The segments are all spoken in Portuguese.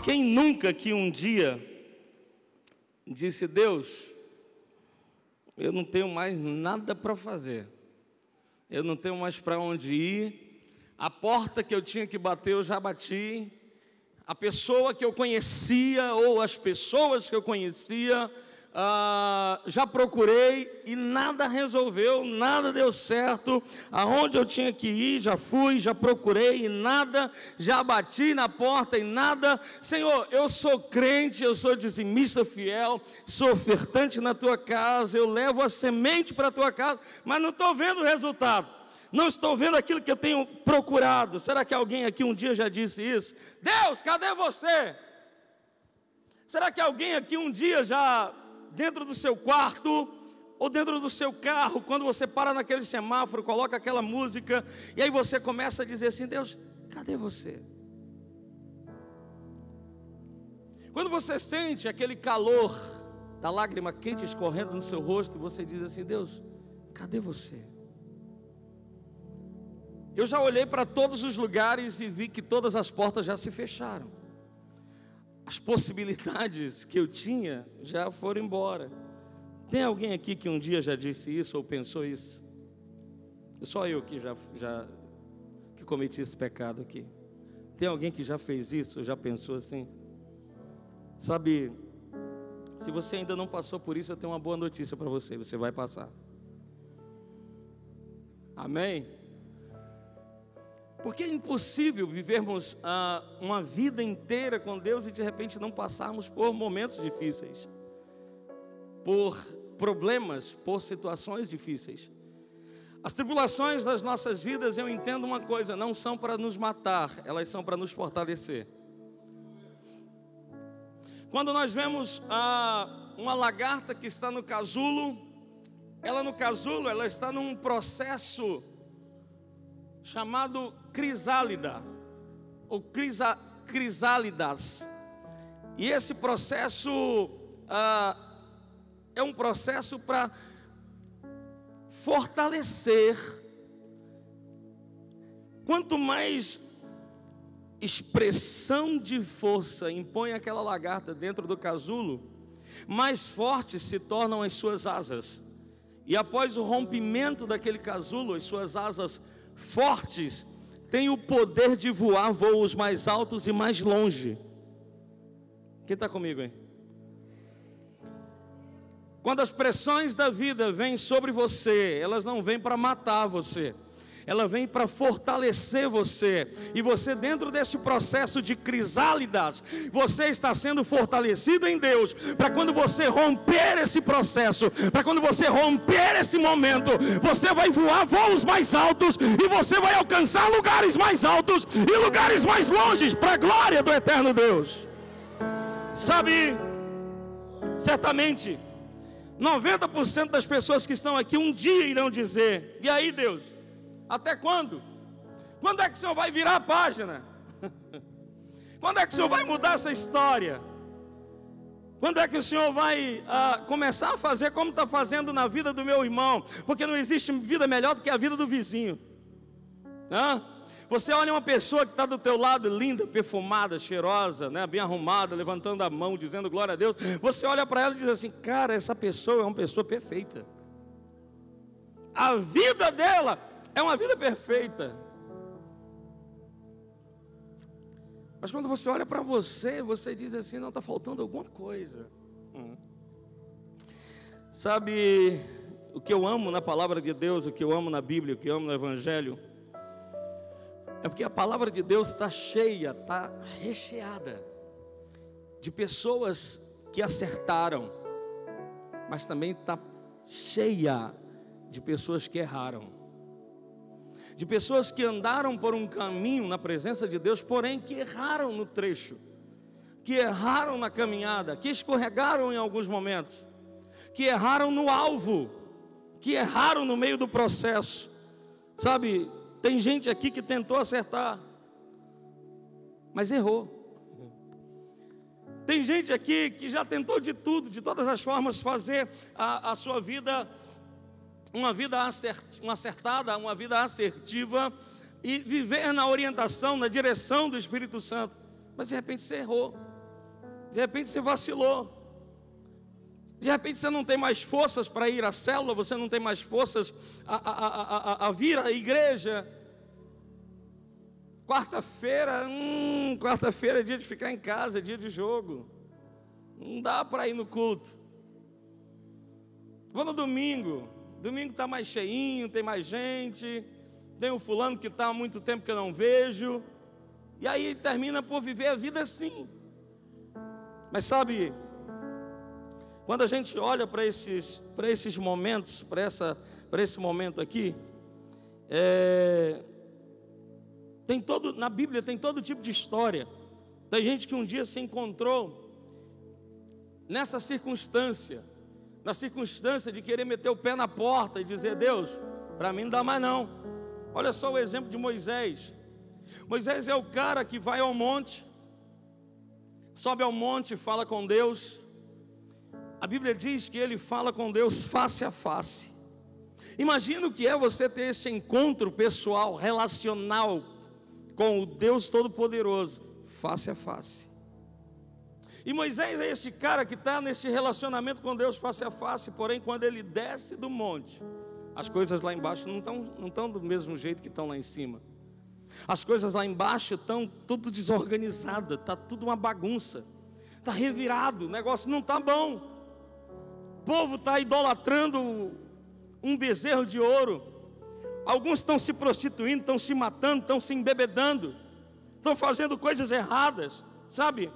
Quem nunca que um dia disse: Deus, eu não tenho mais nada para fazer, eu não tenho mais para onde ir, a porta que eu tinha que bater eu já bati, a pessoa que eu conhecia ou as pessoas que eu conhecia, já procurei e nada resolveu, nada deu certo. Aonde eu tinha que ir, já fui, já procurei e nada, já bati na porta e nada. Senhor, eu sou crente, eu sou dizimista fiel, sou ofertante na tua casa, eu levo a semente para a tua casa, mas não estou vendo o resultado, não estou vendo aquilo que eu tenho procurado. Será que alguém aqui um dia já disse isso? Deus, cadê você? Será que alguém aqui um dia já, dentro do seu quarto ou dentro do seu carro, quando você para naquele semáforo, coloca aquela música e aí você começa a dizer assim: Deus, cadê você? Quando você sente aquele calor da lágrima quente escorrendo no seu rosto, você diz assim: Deus, cadê você? Eu já olhei para todos os lugares e vi que todas as portas já se fecharam. As possibilidades que eu tinha já foram embora. Tem alguém aqui que um dia já disse isso ou pensou isso? Só eu que que cometi esse pecado aqui. Tem alguém que já fez isso, já pensou assim? Sabe, se você ainda não passou por isso, eu tenho uma boa notícia para você: você vai passar. Amém? Porque é impossível vivermos uma vida inteira com Deus e de repente não passarmos por momentos difíceis, por problemas, por situações difíceis. As tribulações das nossas vidas, eu entendo uma coisa, não são para nos matar, elas são para nos fortalecer. Quando nós vemos uma lagarta que está no casulo, ela está num processo chamado crisálida, ou crisálidas. E esse processo é um processo para fortalecer. Quanto mais expressão de força impõe aquela lagarta dentro do casulo, mais fortes se tornam as suas asas. E após o rompimento daquele casulo, as suas asas fortes têm o poder de voar voos mais altos e mais longe. Quem está comigo, hein? Quando as pressões da vida vêm sobre você, elas não vêm para matar você, ela vem para fortalecer você. E você, dentro desse processo de crisálidas, você está sendo fortalecido em Deus, para quando você romper esse processo, para quando você romper esse momento, você vai voar voos mais altos, e você vai alcançar lugares mais altos e lugares mais longes, para a glória do eterno Deus. Sabe, certamente 90% das pessoas que estão aqui um dia irão dizer: e aí, Deus, até quando? Quando é que o Senhor vai virar a página? Quando é que o Senhor vai mudar essa história? Quando é que o Senhor vai começar a fazer como está fazendo na vida do meu irmão? Porque não existe vida melhor do que a vida do vizinho. Você olha uma pessoa que está do teu lado, linda, perfumada, cheirosa, né, bem arrumada, levantando a mão, dizendo glória a Deus. Você olha para ela e diz assim: cara, essa pessoa é uma pessoa perfeita. A vida dela é uma vida perfeita. Mas quando você olha para você, você diz assim: não, está faltando alguma coisa. Sabe, o que eu amo na palavra de Deus, o que eu amo na Bíblia, o que eu amo no Evangelho, é porque a palavra de Deus está cheia, está recheada de pessoas que acertaram, mas também está cheia de pessoas que erraram, de pessoas que andaram por um caminho na presença de Deus, porém que erraram no trecho, que erraram na caminhada, que escorregaram em alguns momentos, que erraram no alvo, que erraram no meio do processo. Sabe, tem gente aqui que tentou acertar, mas errou. Tem gente aqui que já tentou de tudo, de todas as formas, fazer a sua vida uma vida acertada, uma vida assertiva, e viver na orientação, na direção do Espírito Santo. Mas de repente você errou. De repente você vacilou. De repente você não tem mais forças para ir à célula, você não tem mais forças a vir à igreja. Quarta-feira é dia de ficar em casa, é dia de jogo. Não dá para ir no culto. Vou no domingo. Domingo está mais cheinho, tem mais gente. Tem um fulano que está há muito tempo que eu não vejo. E aí termina por viver a vida assim. Mas sabe, quando a gente olha para esses momentos, para esse momento aqui, na Bíblia tem todo tipo de história. Tem gente que um dia se encontrou nessa circunstância, na circunstância de querer meter o pé na porta e dizer: Deus, para mim não dá mais não. Olha só o exemplo de Moisés. Moisés é o cara que vai ao monte, sobe ao monte e fala com Deus. A Bíblia diz que ele fala com Deus face a face. Imagina o que é você ter esse encontro pessoal, relacional com o Deus Todo-Poderoso, face a face. E Moisés é esse cara que está nesse relacionamento com Deus face a face. Porém, quando ele desce do monte, as coisas lá embaixo não estão do mesmo jeito que estão lá em cima. As coisas lá embaixo estão tudo desorganizadas, está tudo uma bagunça, está revirado, o negócio não está bom. O povo está idolatrando um bezerro de ouro. Alguns estão se prostituindo, estão se matando, estão se embebedando, estão fazendo coisas erradas, sabe?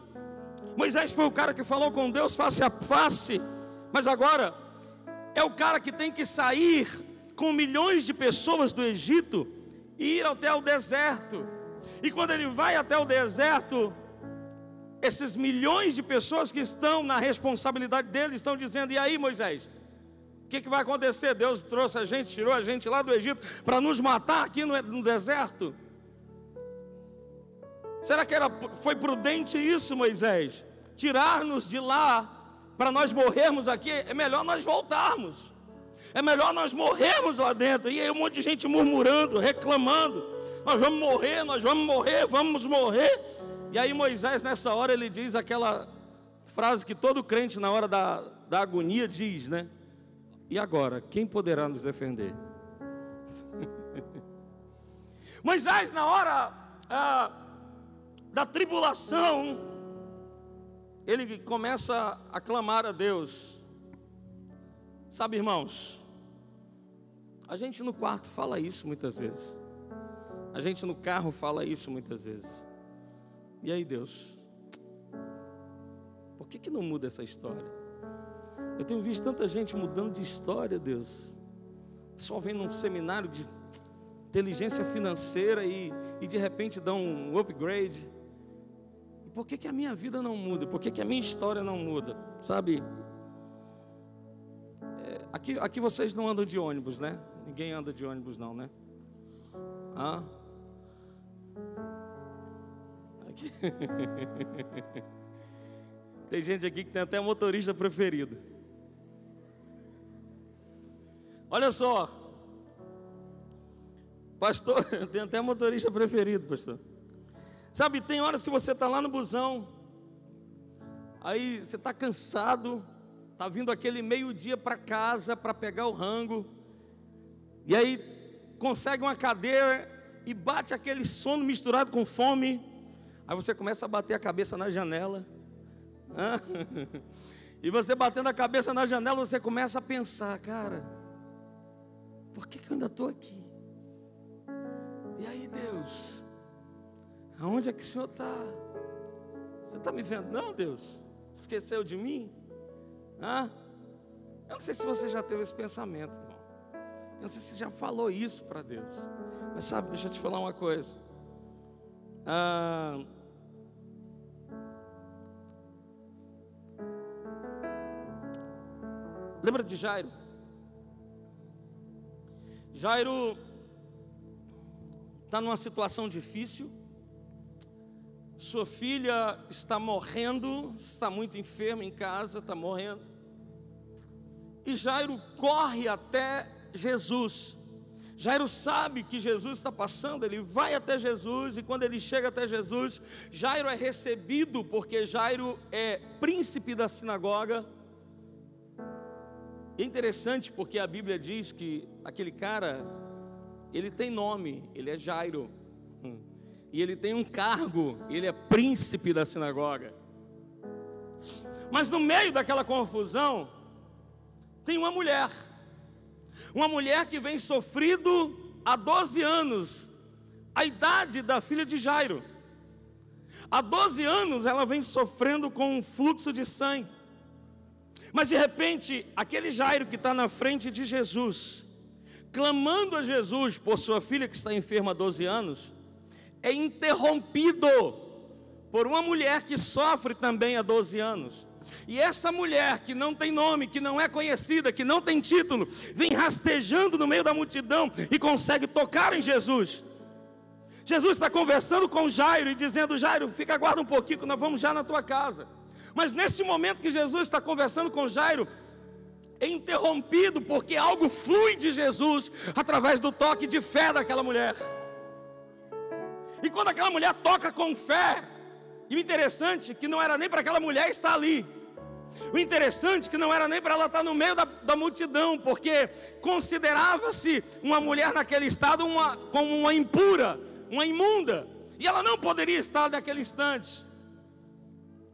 Moisés foi o cara que falou com Deus face a face, mas agora é o cara que tem que sair com milhões de pessoas do Egito e ir até o deserto. E quando ele vai até o deserto, esses milhões de pessoas que estão na responsabilidade dele estão dizendo: e aí, Moisés, o que vai acontecer? Deus trouxe a gente, tirou a gente lá do Egito para nos matar aqui no deserto? Será que foi prudente isso, Moisés? Tirar-nos de lá para nós morrermos aqui? É melhor nós voltarmos. É melhor nós morrermos lá dentro. E aí um monte de gente murmurando, reclamando: nós vamos morrer, nós vamos morrer, vamos morrer. E aí Moisés, nessa hora, ele diz aquela frase que todo crente na hora da agonia diz, né? E agora, quem poderá nos defender? Moisés, na hora da tribulação, ele começa a clamar a Deus. Sabe, irmãos, a gente no quarto fala isso muitas vezes, a gente no carro fala isso muitas vezes. E aí, Deus, por que não muda essa história? Eu tenho visto tanta gente mudando de história, Deus. Só vem num seminário de inteligência financeira e de repente dão um upgrade. E por que a minha vida não muda? Por que a minha história não muda? Sabe? Aqui vocês não andam de ônibus, né? Ninguém anda de ônibus não, né? Aqui. Tem gente aqui que tem até motorista preferido. Olha só, pastor, tem até motorista preferido, pastor. Sabe, tem horas que você está lá no busão, aí você está cansado, está vindo aquele meio-dia para casa para pegar o rango, e aí consegue uma cadeira e bate aquele sono misturado com fome. Aí você começa a bater a cabeça na janela. E você batendo a cabeça na janela, você começa a pensar: cara, por que eu ainda estou aqui? E aí, Deus, aonde é que o Senhor está? Você está me vendo? Não, Deus, esqueceu de mim? Eu não sei se você já teve esse pensamento, irmão. Eu não sei se você já falou isso para Deus. Mas sabe, deixa eu te falar uma coisa. Lembra de Jairo? Jairo está numa situação difícil. Sua filha está morrendo, está muito enferma em casa, está morrendo. E Jairo corre até Jesus. Jairo sabe que Jesus está passando, ele vai até Jesus, e quando ele chega até Jesus, Jairo é recebido, porque Jairo é príncipe da sinagoga. E é interessante porque a Bíblia diz que aquele cara, ele tem nome, ele é Jairo, e ele tem um cargo, ele é príncipe da sinagoga. Mas no meio daquela confusão, tem uma mulher que vem sofrido há 12 anos, a idade da filha de Jairo. Há 12 anos ela vem sofrendo com um fluxo de sangue. Mas de repente, aquele Jairo que está na frente de Jesus, clamando a Jesus por sua filha que está enferma há 12 anos, é interrompido por uma mulher que sofre também há 12 anos. E essa mulher que não tem nome, que não é conhecida, que não tem título, vem rastejando no meio da multidão e consegue tocar em Jesus. Jesus está conversando com Jairo e dizendo: Jairo, aguarda um pouquinho, nós vamos já na tua casa. Mas nesse momento que Jesus está conversando com Jairo, é interrompido porque algo flui de Jesus através do toque de fé daquela mulher. E quando aquela mulher toca com fé, e o interessante é que não era nem para aquela mulher estar ali. O interessante é que não era nem para ela estar no meio da multidão, porque considerava-se uma mulher naquele estado como uma impura, uma imunda, e ela não poderia estar naquele instante.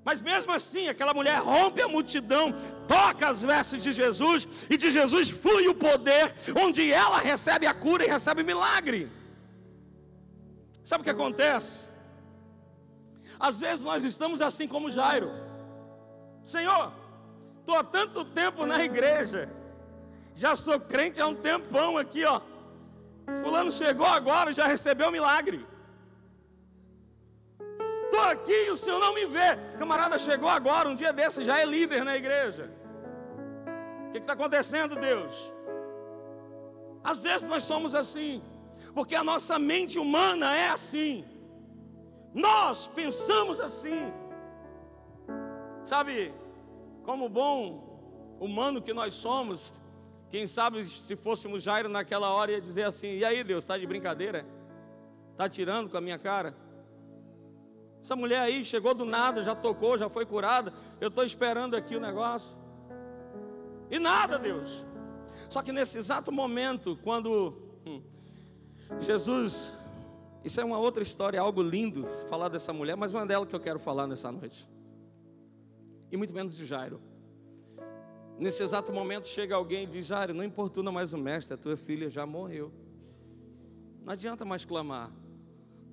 Mas mesmo assim, aquela mulher rompe a multidão, toca as vestes de Jesus, e de Jesus flui o poder, onde ela recebe a cura e recebe milagre. Sabe o que acontece? Às vezes nós estamos assim como Jairo. Senhor, estou há tanto tempo na igreja, já sou crente há um tempão aqui, ó. Fulano chegou agora, já recebeu o milagre. Estou aqui e o Senhor não me vê. Camarada chegou agora, um dia desse, já é líder na igreja. O que está acontecendo, Deus? Às vezes nós somos assim, porque a nossa mente humana é assim. Nós pensamos assim. Sabe, como bom humano que nós somos, quem sabe se fôssemos Jairo naquela hora ia dizer assim: e aí, Deus, está de brincadeira? Está tirando com a minha cara? Essa mulher aí chegou do nada, já tocou, já foi curada, eu estou esperando aqui o negócio. E nada, Deus. Só que nesse exato momento, quando Jesus... Isso é uma outra história, algo lindo falar dessa mulher, mas não é dela que eu quero falar nessa noite. E muito menos de Jairo. Nesse exato momento chega alguém e diz: Jairo, não importuna mais o mestre, a tua filha já morreu. Não adianta mais clamar,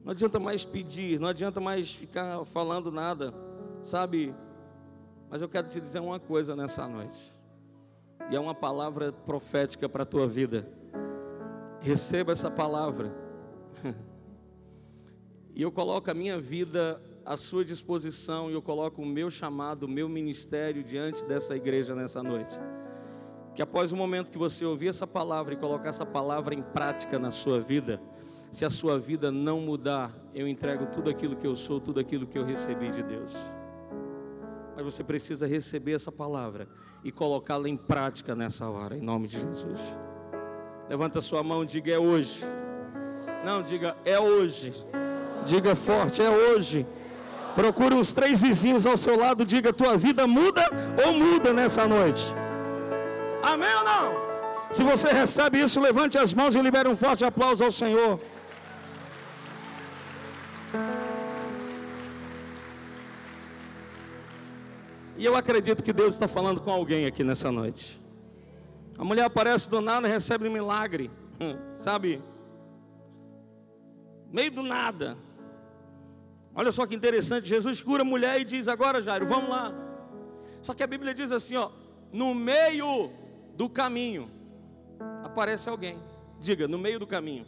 não adianta mais pedir, não adianta mais ficar falando nada, sabe? Mas eu quero te dizer uma coisa nessa noite, e é uma palavra profética para a tua vida. Receba essa palavra. E eu coloco a minha vida à sua disposição, e eu coloco o meu chamado, o meu ministério diante dessa igreja nessa noite. Que após o momento que você ouvir essa palavra e colocar essa palavra em prática na sua vida, se a sua vida não mudar, eu entrego tudo aquilo que eu sou, tudo aquilo que eu recebi de Deus. Mas você precisa receber essa palavra e colocá-la em prática nessa hora, em nome de Jesus. Levanta a sua mão e diga: é hoje. Não, diga: é hoje. Diga forte: é hoje. Procure uns 3 vizinhos ao seu lado, diga: tua vida muda ou muda nessa noite? Amém ou não? Se você recebe isso, levante as mãos e libere um forte aplauso ao Senhor. E eu acredito que Deus está falando com alguém aqui nessa noite. A mulher aparece do nada e recebe um milagre, sabe? Meio do nada. Olha só que interessante, Jesus cura a mulher e diz: agora, Jairo, vamos lá. Só que a Bíblia diz assim, ó: no meio do caminho aparece alguém. Diga: no meio do caminho.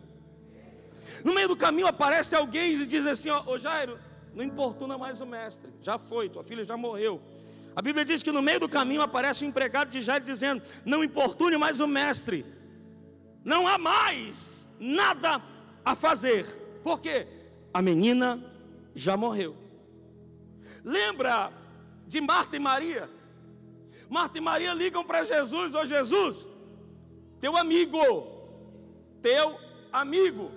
No meio do caminho aparece alguém e diz assim, ó: ô Jairo, não importuna mais o mestre, já foi, tua filha já morreu. A Bíblia diz que no meio do caminho aparece o empregado de Jairo dizendo: não importune mais o mestre, não há mais nada a fazer. Por quê? A menina já morreu. Lembra de Marta e Maria? Marta e Maria ligam para Jesus: ô Jesus, teu amigo teu amigo.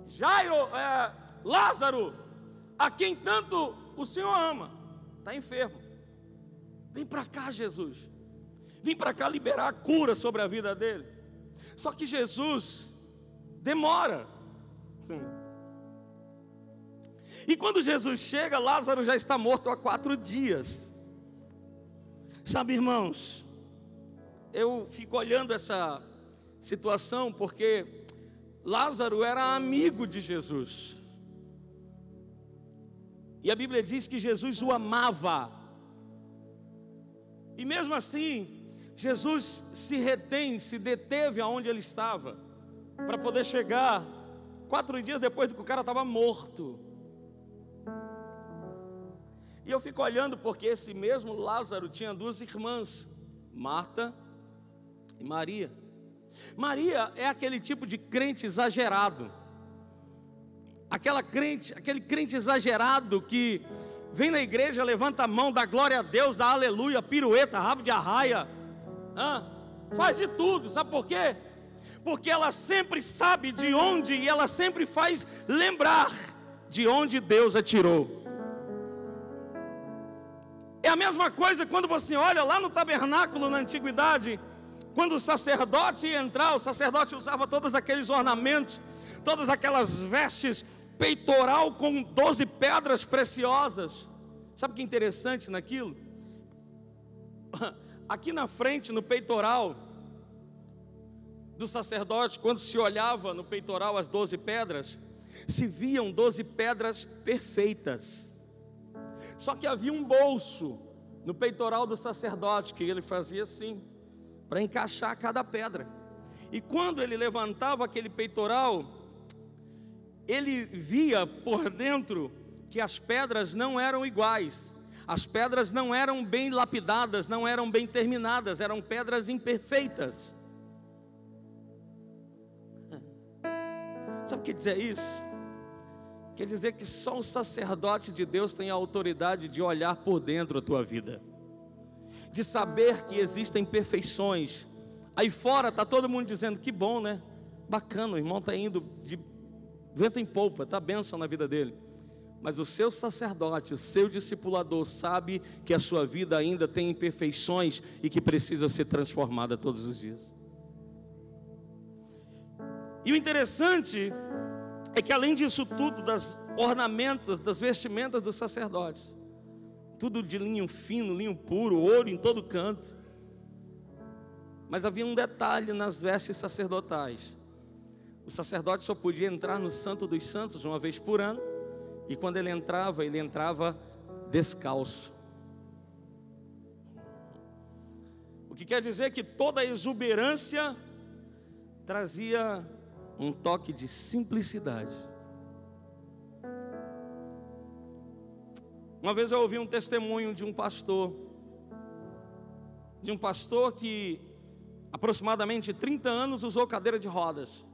Jairo, Lázaro, a quem tanto o Senhor ama, está enfermo. Vem para cá, Jesus. Vem para cá liberar a cura sobre a vida dele. Só que Jesus demora. E quando Jesus chega, Lázaro já está morto há 4 dias. Sabe, irmãos, eu fico olhando essa situação porque Lázaro era amigo de Jesus. E a Bíblia diz que Jesus o amava. E mesmo assim, Jesus se deteve aonde ele estava, para poder chegar 4 dias depois do que o cara estava morto. E eu fico olhando porque esse mesmo Lázaro tinha 2 irmãs, Marta e Maria. Maria é aquele tipo de crente exagerado, aquele crente exagerado que vem na igreja, levanta a mão, dá glória a Deus, dá aleluia, pirueta, rabo de arraia, faz de tudo. Sabe por quê? Porque ela sempre sabe de onde, e ela sempre faz lembrar de onde Deus a tirou. É a mesma coisa quando você olha lá no tabernáculo na antiguidade, quando o sacerdote ia entrar, o sacerdote usava todos aqueles ornamentos, todas aquelas vestes, peitoral com 12 pedras preciosas. Sabe o que é interessante naquilo? Aqui na frente, no peitoral do sacerdote, quando se olhava no peitoral as 12 pedras, se viam 12 pedras perfeitas. Só que havia um bolso no peitoral do sacerdote, que ele fazia assim, para encaixar cada pedra. E quando ele levantava aquele peitoral, ele via por dentro que as pedras não eram iguais. As pedras não eram bem lapidadas, não eram bem terminadas, eram pedras imperfeitas. Sabe o que quer dizer isso? Quer dizer que só o sacerdote de Deus tem a autoridade de olhar por dentro da tua vida, de saber que existem imperfeições. Aí fora está todo mundo dizendo, que bom, né? Bacana, o irmão está indo de vento em polpa, está bênção na vida dele. Mas o seu sacerdote, o seu discipulador sabe que a sua vida ainda tem imperfeições e que precisa ser transformada todos os dias. E o interessante é que além disso tudo, das ornamentas, das vestimentas dos sacerdotes, tudo de linho fino, linho puro, ouro em todo canto. Mas havia um detalhe nas vestes sacerdotais. O sacerdote só podia entrar no Santo dos Santos uma vez por ano. E quando ele entrava descalço. O que quer dizer que toda a exuberância trazia um toque de simplicidade. Uma vez eu ouvi um testemunho de um pastor que aproximadamente 30 anos usou cadeira de rodas.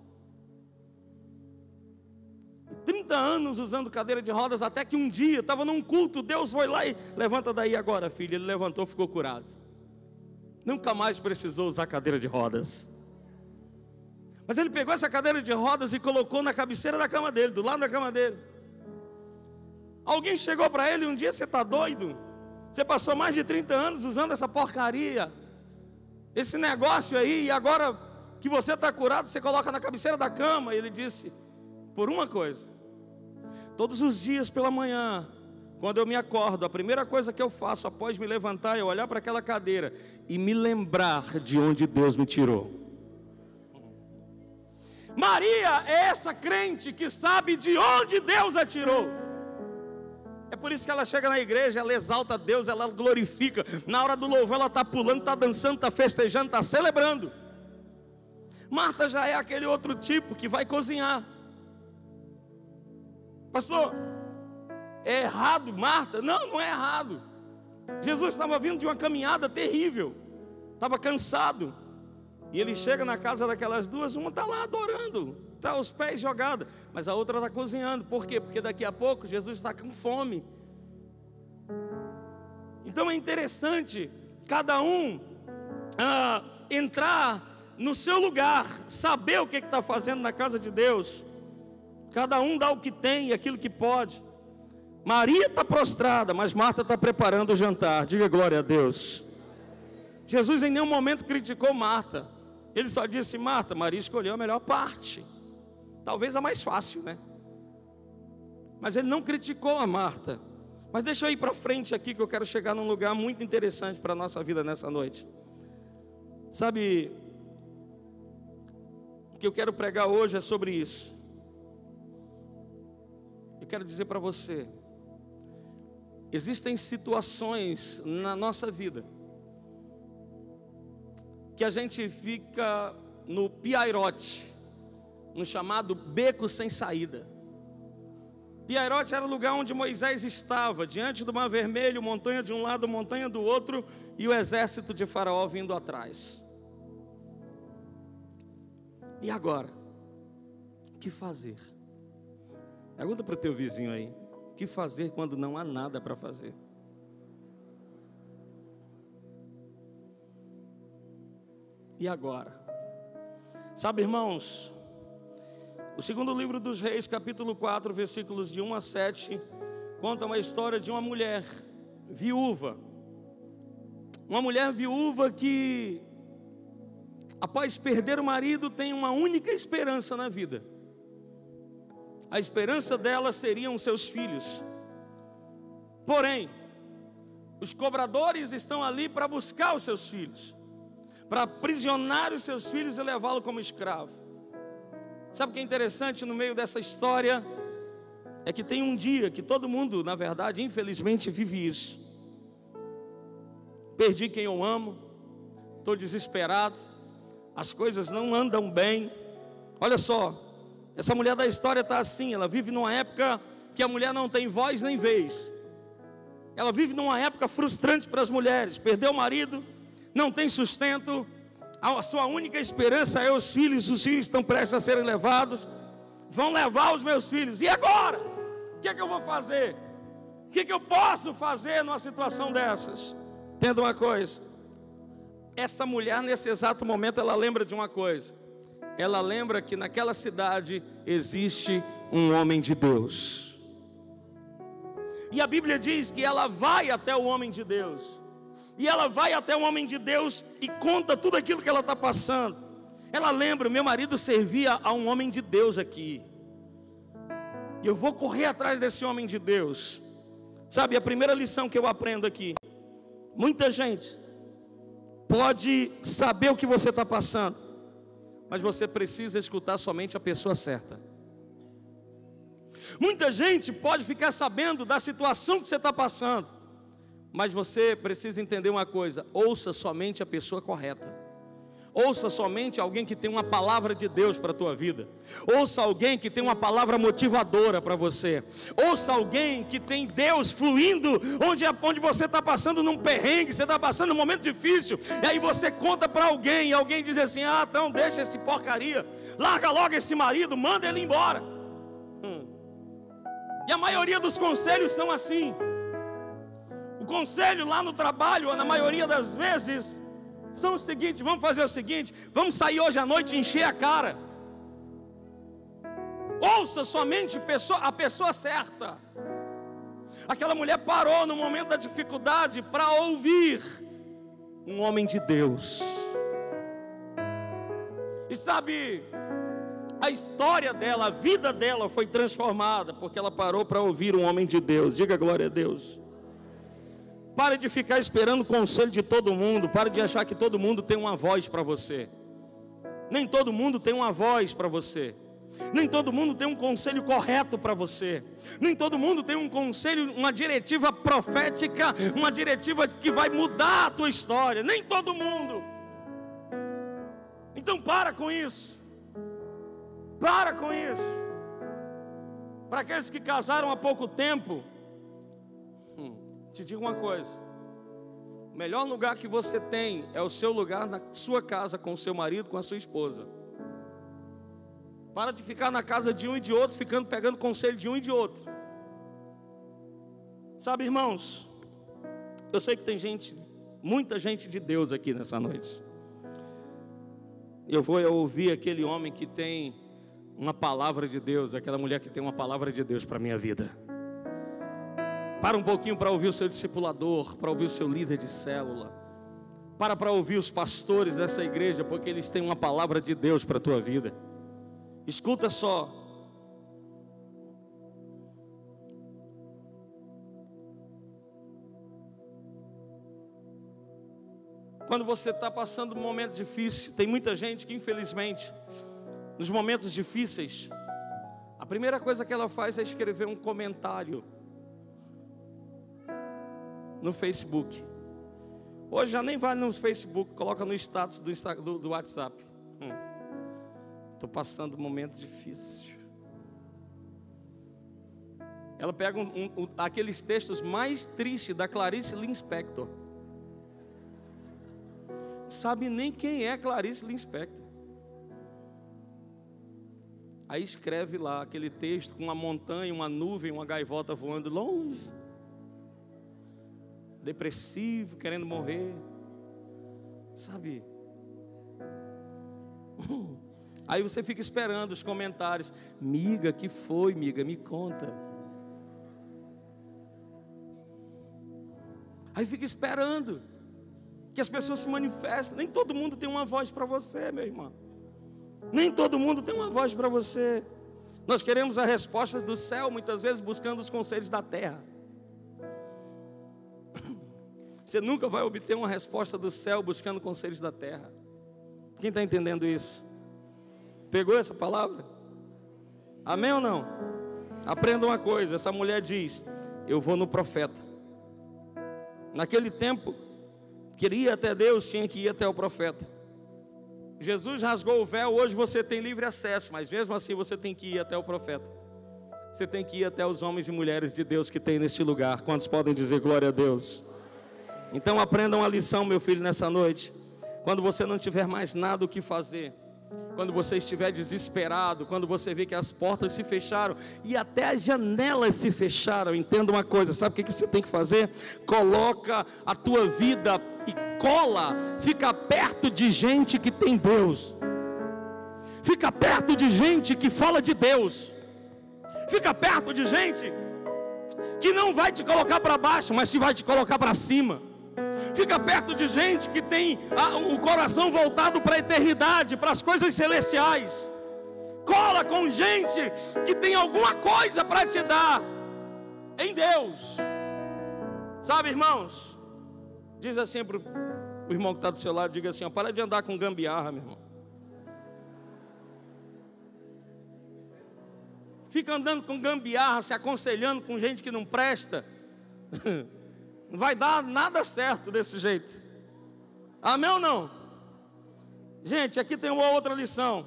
30 anos usando cadeira de rodas, até que um dia estava num culto, Deus foi lá e levanta daí agora, filho. Ele levantou, ficou curado. Nunca mais precisou usar cadeira de rodas. Mas ele pegou essa cadeira de rodas e colocou na cabeceira da cama dele, do lado da cama dele. Alguém chegou para ele um dia, você está doido? Você passou mais de 30 anos usando essa porcaria, esse negócio aí, e agora que você está curado, você coloca na cabeceira da cama. E ele disse, por uma coisa, todos os dias pela manhã, quando eu me acordo, a primeira coisa que eu faço após me levantar é olhar para aquela cadeira e me lembrar de onde Deus me tirou. Maria é essa crente que sabe de onde Deus a tirou. É por isso que ela chega na igreja, ela exalta a Deus, ela glorifica. Na hora do louvor ela está pulando, está dançando, está festejando, está celebrando. Marta já é aquele outro tipo que vai cozinhar. Pastor, é errado Marta? Não, não é errado. Jesus estava vindo de uma caminhada terrível, estava cansado. E ele chega na casa daquelas duas, uma está lá adorando, está aos pés jogada, mas a outra está cozinhando. Por quê? Porque daqui a pouco Jesus está com fome. Então é interessante cada um entrar no seu lugar, saber o que está fazendo na casa de Deus. Cada um dá o que tem e aquilo que pode. Maria está prostrada, mas Marta está preparando o jantar. Diga glória a Deus. Jesus em nenhum momento criticou Marta. Ele só disse: Marta, Maria escolheu a melhor parte. Talvez a mais fácil, né? Mas ele não criticou a Marta. Mas deixa eu ir para frente aqui, que eu quero chegar num lugar muito interessante para a nossa vida nessa noite. Sabe, o que eu quero pregar hoje é sobre isso. Eu quero dizer para você: existem situações na nossa vida que a gente fica no piairote, no chamado beco sem saída. Piairote era o lugar onde Moisés estava, diante do Mar Vermelho, montanha de um lado, montanha do outro, e o exército de Faraó vindo atrás. E agora? O que fazer? Pergunta para o teu vizinho aí: o que fazer quando não há nada para fazer? E agora? Sabe, irmãos, o segundo livro dos Reis, capítulo 4, versículos de 1 a 7, conta uma história de uma mulher viúva. Uma mulher viúva que, após perder o marido, tem uma única esperança na vida. A esperança dela seriam seus filhos. Porém, os cobradores estão ali para buscar os seus filhos, para aprisionar os seus filhos e levá-lo como escravo. Sabe o que é interessante no meio dessa história? É que tem um dia que todo mundo, na verdade, infelizmente vive isso. Perdi quem eu amo, estou desesperado, as coisas não andam bem. Olha só, essa mulher da história está assim, ela vive numa época que a mulher não tem voz nem vez. Ela vive numa época frustrante para as mulheres. Perdeu o marido, não tem sustento, a sua única esperança é os filhos estão prestes a serem levados. Vão levar os meus filhos, e agora? O que é que eu vou fazer? O que é que eu posso fazer numa situação dessas? Entenda uma coisa: essa mulher nesse exato momento ela lembra de uma coisa. Ela lembra que naquela cidade existe um homem de Deus. E a Bíblia diz que ela vai até o homem de Deus. E ela vai até o homem de Deus e conta tudo aquilo que ela está passando. Ela lembra: meu marido servia a um homem de Deus aqui, e eu vou correr atrás desse homem de Deus. Sabe, a primeira lição que eu aprendo aqui: muita gente pode saber o que você está passando, mas você precisa escutar somente a pessoa certa. Muita gente pode ficar sabendo da situação que você está passando, mas você precisa entender uma coisa: ouça somente a pessoa correta. Ouça somente alguém que tem uma palavra de Deus para a tua vida. Ouça alguém que tem uma palavra motivadora para você. Ouça alguém que tem Deus fluindo onde você está passando num perrengue, você está passando num momento difícil, e aí você conta para alguém, e alguém diz assim: ah, então deixa esse porcaria, larga logo esse marido, manda ele embora. E a maioria dos conselhos são assim. O conselho lá no trabalho, na maioria das vezes, são o seguinte: vamos fazer o seguinte, vamos sair hoje à noite e encher a cara. Ouça somente a pessoa certa. Aquela mulher parou no momento da dificuldade para ouvir um homem de Deus. E sabe, a história dela, a vida dela foi transformada porque ela parou para ouvir um homem de Deus. Diga glória a Deus. Pare de ficar esperando o conselho de todo mundo. Pare de achar que todo mundo tem uma voz para você. Nem todo mundo tem uma voz para você. Nem todo mundo tem um conselho correto para você. Nem todo mundo tem um conselho, uma diretiva profética, uma diretiva que vai mudar a tua história. Nem todo mundo. Então para com isso. Para com isso. Para aqueles que casaram há pouco tempo, te digo uma coisa: o melhor lugar que você tem é o seu lugar na sua casa, com o seu marido, com a sua esposa. Para de ficar na casa de um e de outro, pegando conselho de um e de outro. Sabe, irmãos, eu sei que tem muita gente de Deus aqui nessa noite. eu vou ouvir aquele homem que tem uma palavra de Deus, aquela mulher que tem uma palavra de Deus para a minha vida. Para um pouquinho para ouvir o seu discipulador, para ouvir o seu líder de célula. Para ouvir os pastores dessa igreja, porque eles têm uma palavra de Deus para a tua vida. Escuta só. Quando você está passando um momento difícil, tem muita gente que infelizmente, nos momentos difíceis, a primeira coisa que ela faz é escrever um comentário no Facebook. Hoje já nem vai no Facebook, coloca no status do WhatsApp. Estou passando um momento difícil. Ela pega aqueles textos mais tristes da Clarice Lispector. Sabe nem quem é Clarice Lispector. Aí escreve lá aquele texto com uma montanha, uma nuvem, uma gaivota voando longe. Depressivo, querendo morrer. Sabe? Aí você fica esperando os comentários. Miga, que foi, miga? Me conta. Aí fica esperando que as pessoas se manifestem. Nem todo mundo tem uma voz para você, meu irmão. Nem todo mundo tem uma voz para você. Nós queremos as respostas do céu, muitas vezes buscando os conselhos da terra. Você nunca vai obter uma resposta do céu buscando conselhos da terra. Quem está entendendo isso? Pegou essa palavra? Amém ou não? Aprenda uma coisa, essa mulher diz: eu vou no profeta. Naquele tempo, queria até Deus, tinha que ir até o profeta. Jesus rasgou o véu, hoje você tem livre acesso, mas mesmo assim você tem que ir até o profeta. Você tem que ir até os homens e mulheres de Deus que tem neste lugar. Quantos podem dizer glória a Deus? Então aprenda uma lição, meu filho, nessa noite. Quando você não tiver mais nada o que fazer, quando você estiver desesperado, quando você vê que as portas se fecharam e até as janelas se fecharam, entenda uma coisa, sabe o que você tem que fazer? Coloca a tua vida e fica perto de gente que tem Deus. Fica perto de gente que fala de Deus. Fica perto de gente que não vai te colocar para baixo, mas que vai te colocar para cima. Fica perto de gente que tem o coração voltado para a eternidade, para as coisas celestiais. Cola com gente que tem alguma coisa para te dar em Deus. Sabe, irmãos? Diz assim para o irmão que está do seu lado, diga assim: ó, para de andar com gambiarra, meu irmão. Fica andando com gambiarra, se aconselhando com gente que não presta. Não vai dar nada certo desse jeito. Amém ou não? Gente, aqui tem uma outra lição.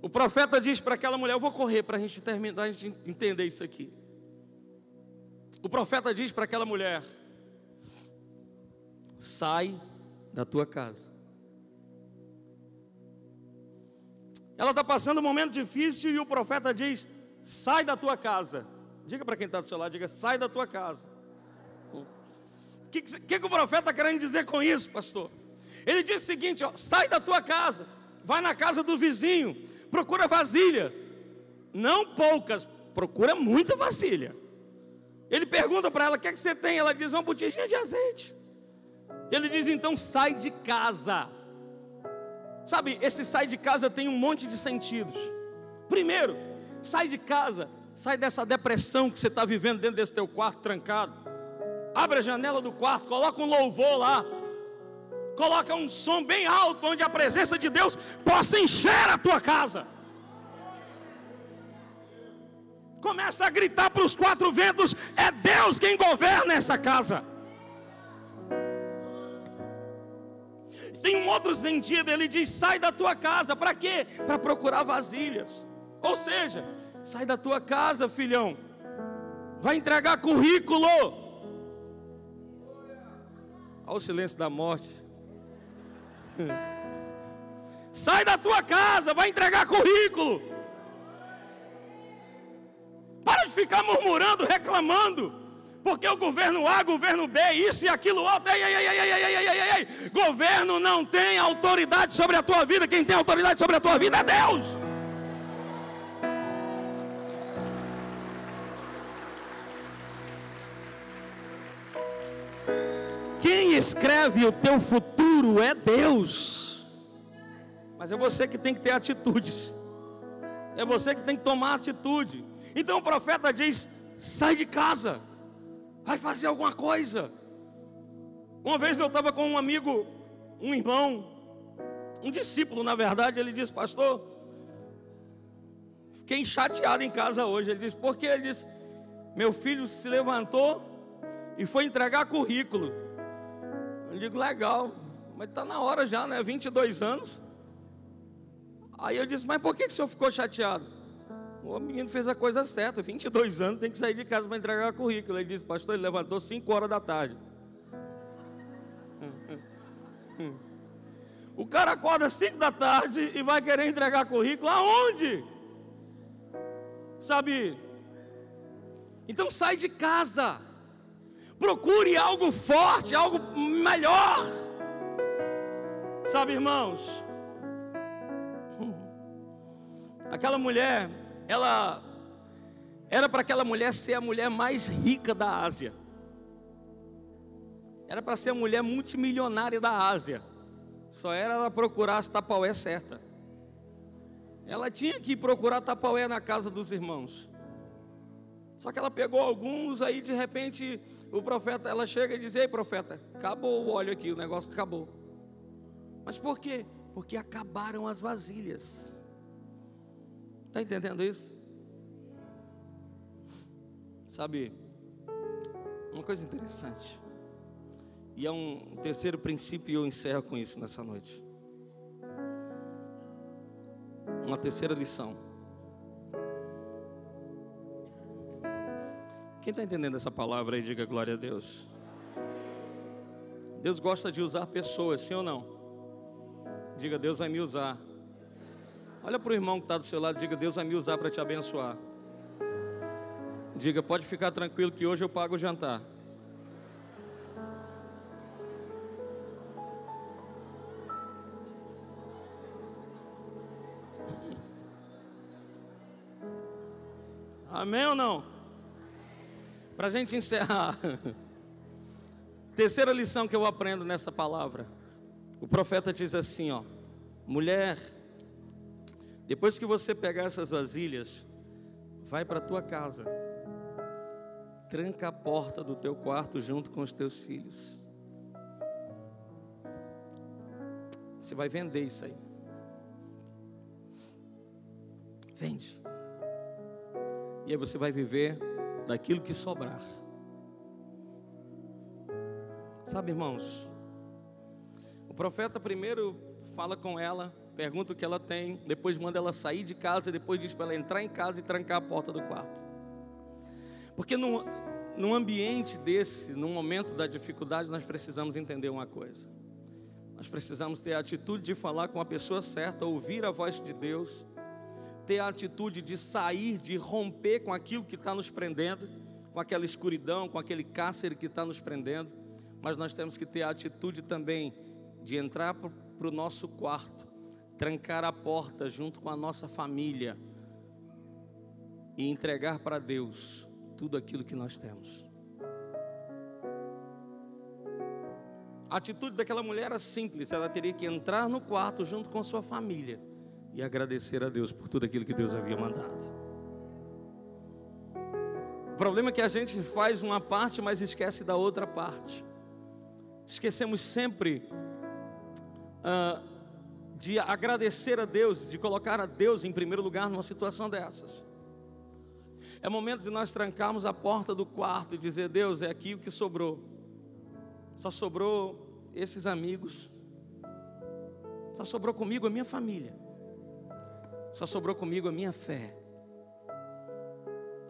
O profeta diz para aquela mulher, eu vou correr para a gente terminar, a gente entender isso aqui. O profeta diz para aquela mulher: sai da tua casa. Ela está passando um momento difícil e o profeta diz: sai da tua casa. Diga para quem está do seu lado, diga: sai da tua casa. O que o profeta está querendo dizer com isso, pastor? Ele diz o seguinte, ó: sai da tua casa, vai na casa do vizinho, procura vasilha, não poucas, procura muita vasilha. Ele pergunta para ela: o que é que você tem? Ela diz: uma botijinha de azeite. Ele diz: então sai de casa. Sabe, esse sai de casa tem um monte de sentidos. Primeiro, sai de casa, sai dessa depressão que você está vivendo dentro desse teu quarto trancado. Abre a janela do quarto, coloca um louvor lá, coloca um som bem alto, onde a presença de Deus possa encher a tua casa. Começa a gritar para os quatro ventos: é Deus quem governa essa casa. Tem um outro sentido, ele diz: sai da tua casa, para quê? Para procurar vasilhas. Ou seja, sai da tua casa, filhão, vai entregar currículo. Olha o silêncio da morte. Sai da tua casa, vai entregar currículo. Para de ficar murmurando, reclamando. porque o governo A, governo B, isso e aquilo outro, governo não tem autoridade sobre a tua vida. Quem tem autoridade sobre a tua vida é Deus. Quem escreve o teu futuro é Deus. Mas é você que tem que ter atitudes. É você que tem que tomar atitude. Então o profeta diz: sai de casa, vai fazer alguma coisa. Uma vez eu estava com um amigo, um irmão, um discípulo na verdade. Ele disse: pastor, fiquei chateado em casa hoje. Ele disse: por quê? Ele disse: meu filho se levantou e foi entregar currículo. Eu digo: legal, mas está na hora já, né? 22 anos. Aí eu disse: mas por que o senhor ficou chateado? O menino fez a coisa certa, 22 anos, tem que sair de casa para entregar currículo. Ele disse: pastor, ele levantou 5 horas da tarde. O cara acorda 5 da tarde e vai querer entregar currículo aonde? Sabe? Então sai de casa, procure algo forte, algo melhor. Sabe, irmãos, aquela mulher, ela era para aquela mulher ser a mulher mais rica da Ásia. Era para ser a mulher multimilionária da Ásia. Só era ela procurar as tapaué certa. Ela tinha que procurar tapaué na casa dos irmãos. Só que ela pegou alguns, aí de repente o profeta, ela chega e diz: ei, profeta, acabou o óleo aqui, o negócio acabou. Mas por quê? Porque acabaram as vasilhas. Está entendendo isso? Sabe, uma coisa interessante, e é um terceiro princípio, e eu encerro com isso nessa noite. Uma terceira lição. Quem está entendendo essa palavra aí, diga glória a Deus. Deus gosta de usar pessoas, sim ou não? Diga: Deus vai me usar. Olha para o irmão que está do seu lado, diga: Deus vai me usar para te abençoar. Diga: pode ficar tranquilo que hoje eu pago o jantar. Amém ou não? Para a gente encerrar, terceira lição que eu aprendo nessa palavra. O profeta diz assim, ó: mulher, depois que você pegar essas vasilhas, vai para a tua casa, tranca a porta do teu quarto junto com os teus filhos. Você vai vender isso aí. Vende. E aí você vai viver daquilo que sobrar. Sabe, irmãos, o profeta primeiro fala com ela, pergunta o que ela tem, depois manda ela sair de casa, depois diz para ela entrar em casa e trancar a porta do quarto. Porque num ambiente desse, num momento da dificuldade, nós precisamos entender uma coisa. Nós precisamos ter a atitude de falar com a pessoa certa, ouvir a voz de Deus, ter a atitude de sair, de romper com aquilo que está nos prendendo, com aquela escuridão, com aquele cárcere que está nos prendendo. Mas nós temos que ter a atitude também de entrar para o nosso quarto, trancar a porta junto com a nossa família e entregar para Deus tudo aquilo que nós temos. A atitude daquela mulher era simples, ela teria que entrar no quarto junto com sua família e agradecer a Deus por tudo aquilo que Deus havia mandado. O problema é que a gente faz uma parte, mas esquece da outra parte. Esquecemos sempre de agradecer a Deus, de colocar a Deus em primeiro lugar numa situação dessas. É momento de nós trancarmos a porta do quarto e dizer: Deus, é aqui o que sobrou. Só sobrou esses amigos. Só sobrou comigo a minha família. Só sobrou comigo a minha fé.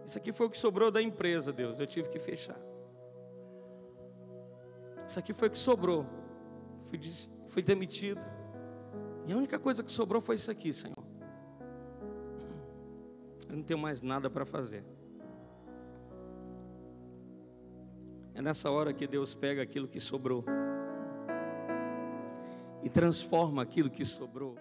Isso aqui foi o que sobrou da empresa, Deus, eu tive que fechar. Isso aqui foi o que sobrou. Fui demitido. E a única coisa que sobrou foi isso aqui, Senhor. Eu não tenho mais nada para fazer. É nessa hora que Deus pega aquilo que sobrou e transforma aquilo que sobrou